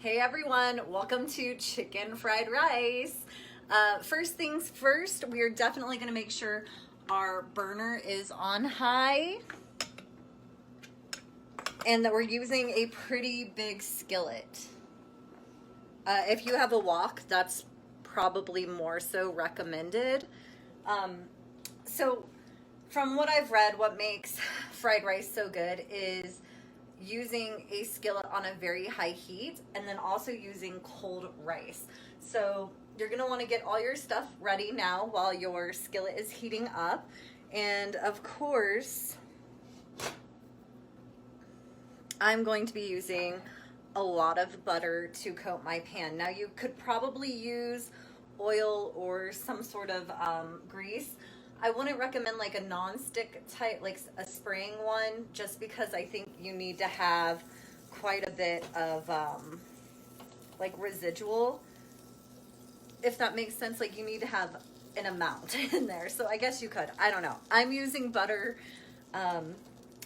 Hey everyone, welcome to chicken fried rice. First things first, we are definitely going to make sure our burner is on high and that we're using a pretty big skillet. If you have a wok, that's probably more so recommended. So from what I've read, what makes fried rice so good is using a skillet on a very high heat and then also using cold rice. So you're going to want to get all your stuff ready now while your skillet is heating up. And of course, I'm going to be using a lot of butter to coat my pan. Now you could probably use oil or some sort of grease. I wouldn't recommend like a non-stick type, like a spraying one, just because I think you need to have quite a bit of like residual, if that makes sense. Like you need to have an amount in there. So I guess you could, I don't know. I'm using butter and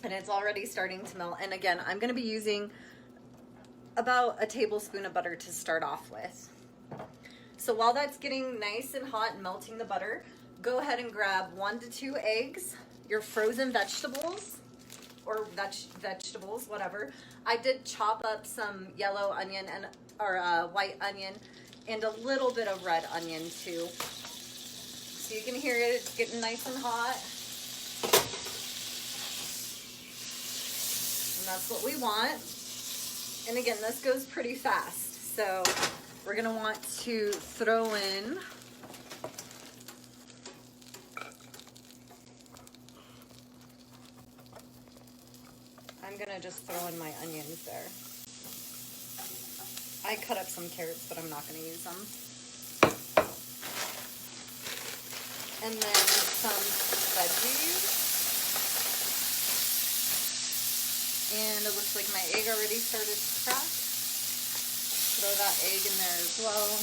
it's already starting to melt. And again, I'm gonna be using about a tablespoon of butter to start off with. So while that's getting nice and hot and melting the butter, go ahead and grab 1 to 2 eggs, your frozen vegetables, or vegetables, whatever. I did chop up some yellow onion or white onion and a little bit of red onion too. So you can hear it, it's getting nice and hot. And that's what we want. And again, this goes pretty fast. So we're gonna want to throw in I'm gonna just throw in my onions there. I cut up some carrots, but I'm not gonna use them. And then some veggies. And it looks like my egg already started to crack. Throw that egg in there as well.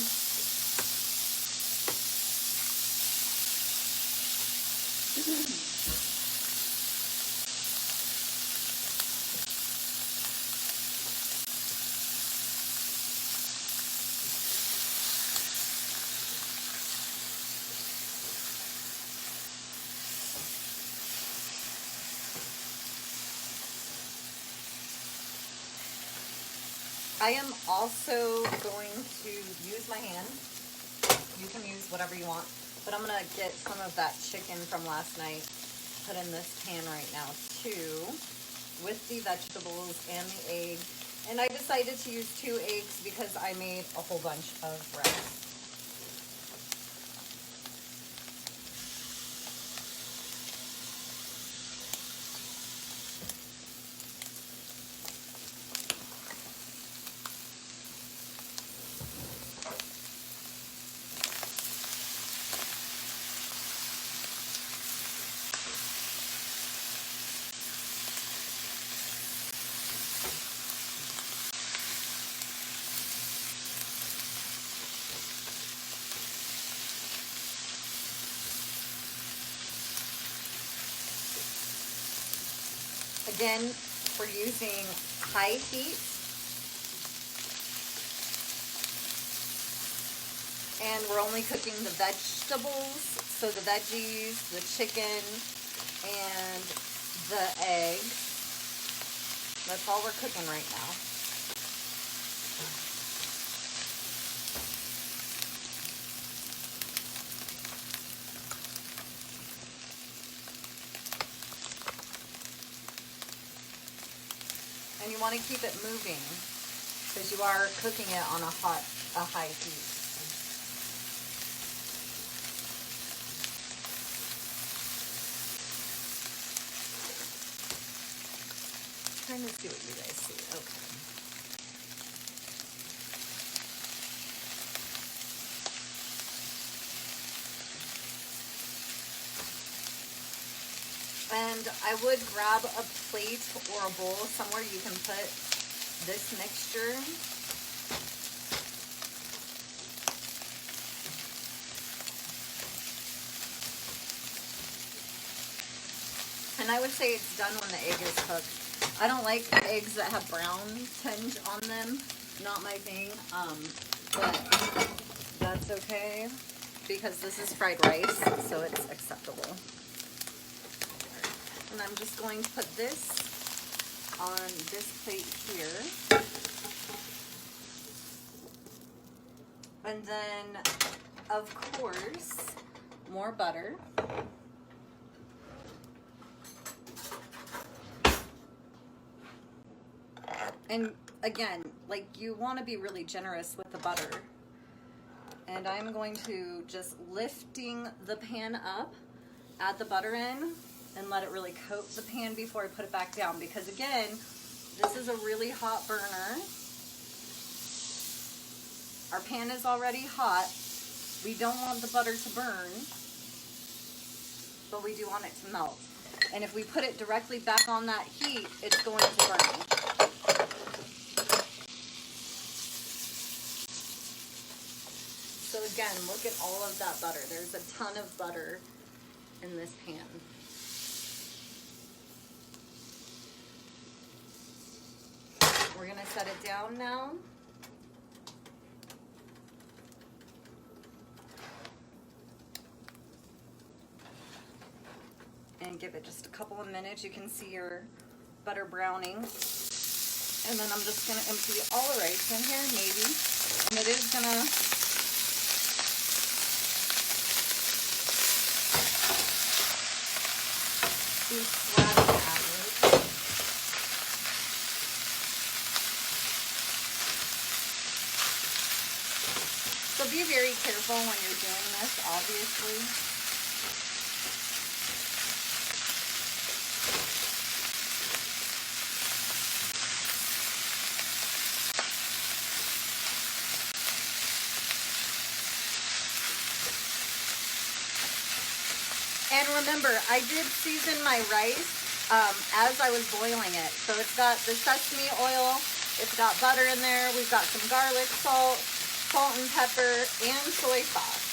I am also going to use my hand. You can use whatever you want, but I'm gonna get some of that chicken from last night, put in this pan right now too, with the vegetables and the egg. And I decided to use 2 eggs because I made a whole bunch of rice. Again, we're using high heat. And we're only cooking the vegetables, so the veggies, the chicken, and the egg. That's all we're cooking right now. And you want to keep it moving because you are cooking it on a high heat. Trying to see what you guys see. Okay. And I would grab a plate or a bowl somewhere you can put this mixture. And I would say it's done when the egg is cooked. I don't like eggs that have brown tinge on them. Not my thing, but that's okay because this is fried rice, so it's acceptable. And I'm just going to put this on this plate here. And then, of course, more butter. And again, like, you want to be really generous with the butter. And I'm going to just lifting the pan up, add the butter in, and let it really coat the pan before I put it back down. Because again, this is a really hot burner. Our pan is already hot. We don't want the butter to burn, but we do want it to melt. And if we put it directly back on that heat, it's going to burn. So again, look at all of that butter. There's a ton of butter in this pan. We're gonna set it down now. And give it just a couple of minutes. You can see your butter browning. And then I'm just gonna empty all the rice in here, maybe. And it is gonna be flat average. So be very careful when you're doing this, obviously. And remember, I did season my rice as I was boiling it. So it's got the sesame oil, it's got butter in there, we've got some garlic, salt, salt and pepper, and soy sauce.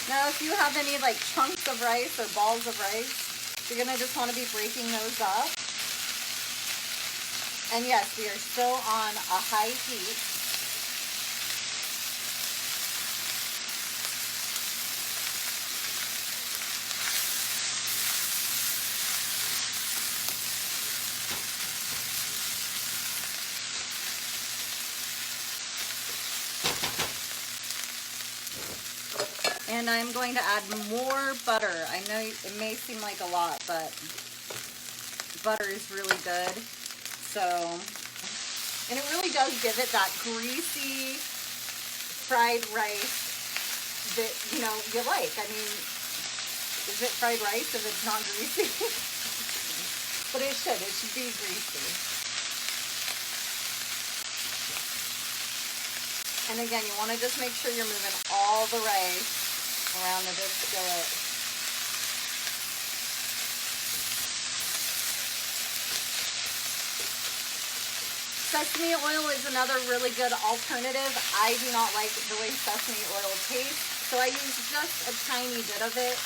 Now if you have any like chunks of rice or balls of rice, you're gonna just wanna be breaking those up. And yes, we are still on a high heat. And I'm going to add more butter. I know it may seem like a lot, but butter is really good. So, and it really does give it that greasy fried rice that, you know, you like. I mean, is it fried rice if it's not greasy? But it should be greasy. And again, you want to just make sure you're moving all the rice around the skillet. Sesame oil is another really good alternative. I do not like the way sesame oil tastes, so I use just a tiny bit of it.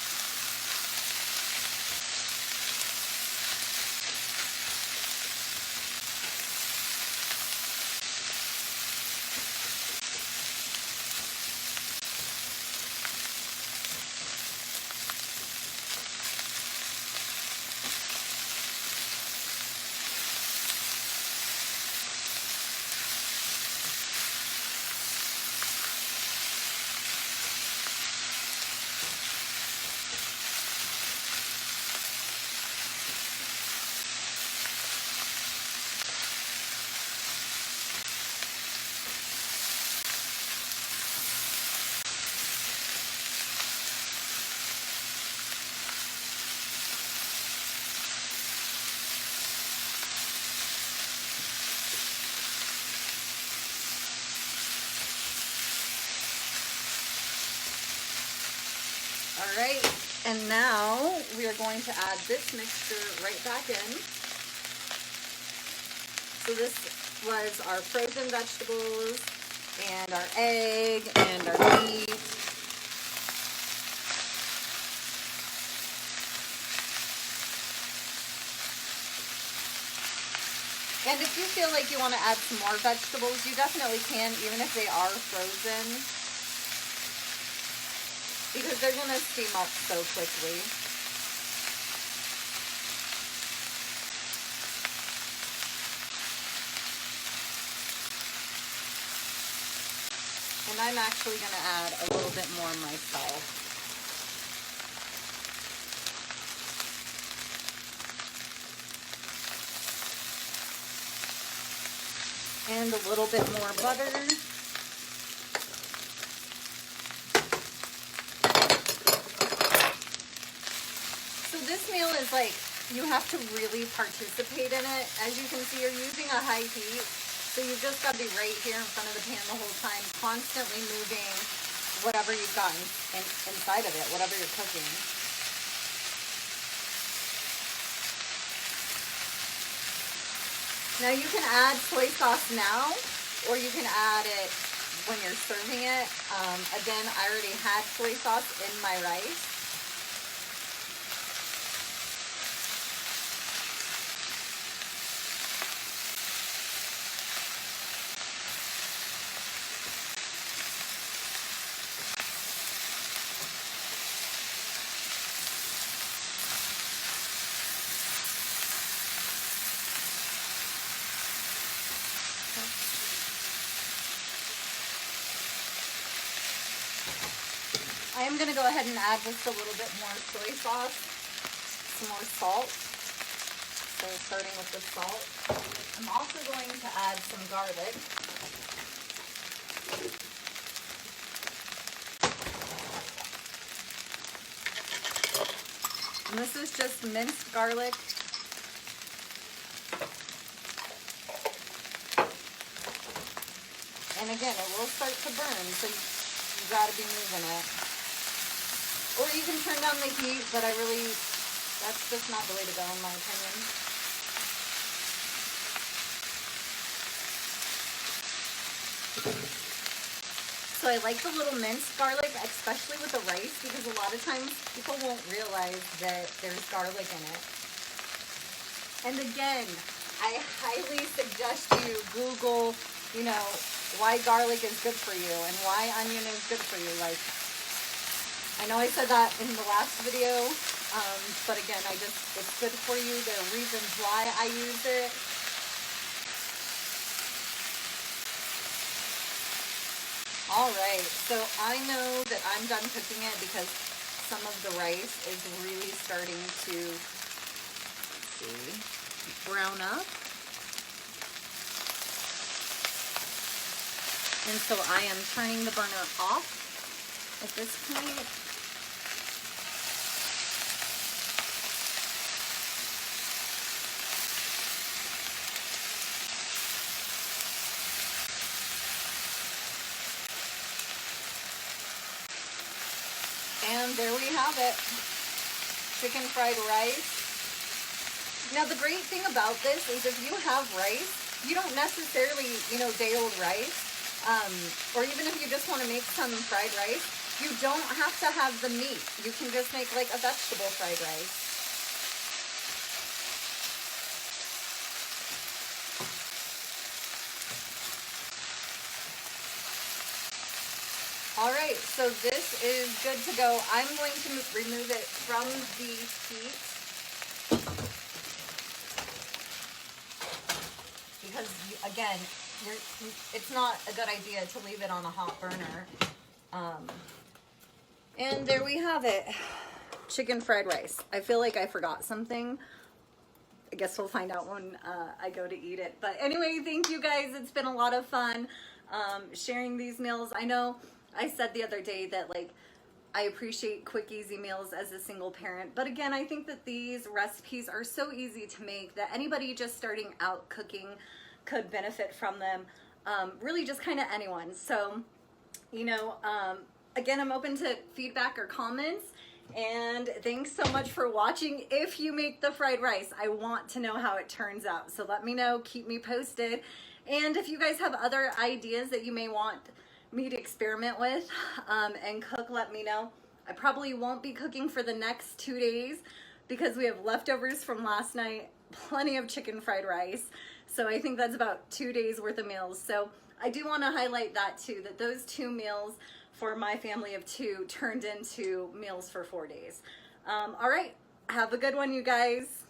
All right, and now we are going to add this mixture right back in. So this was our frozen vegetables and our egg and our meat. feel like you want to add some more vegetables, you definitely can, even if they are frozen, because they're going to steam up so quickly. And I'm actually going to add a little bit more myself. And a little bit more butter. So this meal is like, you have to really participate in it. As you can see, you're using a high heat. So you've just got to be right here in front of the pan the whole time, constantly moving whatever you've got inside of it, whatever you're cooking. Now you can add soy sauce now, or you can add it when you're serving it. Again, I already had soy sauce in my rice. I am going to go ahead and add just a little bit more soy sauce, some more salt. So starting with the salt. I'm also going to add some garlic. And this is just minced garlic. And again, it will start to burn, so you got to be moving it. Or you can turn down the heat, but that's just not the way to go in my opinion. So I like the little minced garlic, especially with the rice, because a lot of times people won't realize that there's garlic in it. And again, I highly suggest you Google, why garlic is good for you and why onion is good for you. Like, I know I said that in the last video, but again, it's good for you. There are reasons why I use it. All right, so I know that I'm done cooking it because some of the rice is really starting to, brown up. And so I am turning the burner off at this point. And there we have it, chicken fried rice. Now the great thing about this is if you have rice, you don't necessarily, day-old rice, or even if you just want to make some fried rice, you don't have to have the meat. You can just make like a vegetable fried rice. All right, so this is good to go. I'm going to remove it from the heat because, again, it's not a good idea to leave it on a hot burner. And there we have it, chicken fried rice. I feel like I forgot something. I guess we'll find out when I go to eat it. But anyway, thank you guys. It's been a lot of fun sharing these meals. I know I said the other day that I appreciate quick, easy meals as a single parent. But again, I think that these recipes are so easy to make that anybody just starting out cooking could benefit from them. Really just kind of anyone. So, again, I'm open to feedback or comments. And thanks so much for watching. If you make the fried rice, I want to know how it turns out. So let me know, keep me posted. And if you guys have other ideas that you may want me to experiment with and cook, let me know. I probably won't be cooking for the next 2 days because we have leftovers from last night, plenty of chicken fried rice. So I think that's about 2 days worth of meals. So I do want to highlight that too, that those 2 meals for my family of 2 turned into meals for 4 days. All right, have a good one, you guys.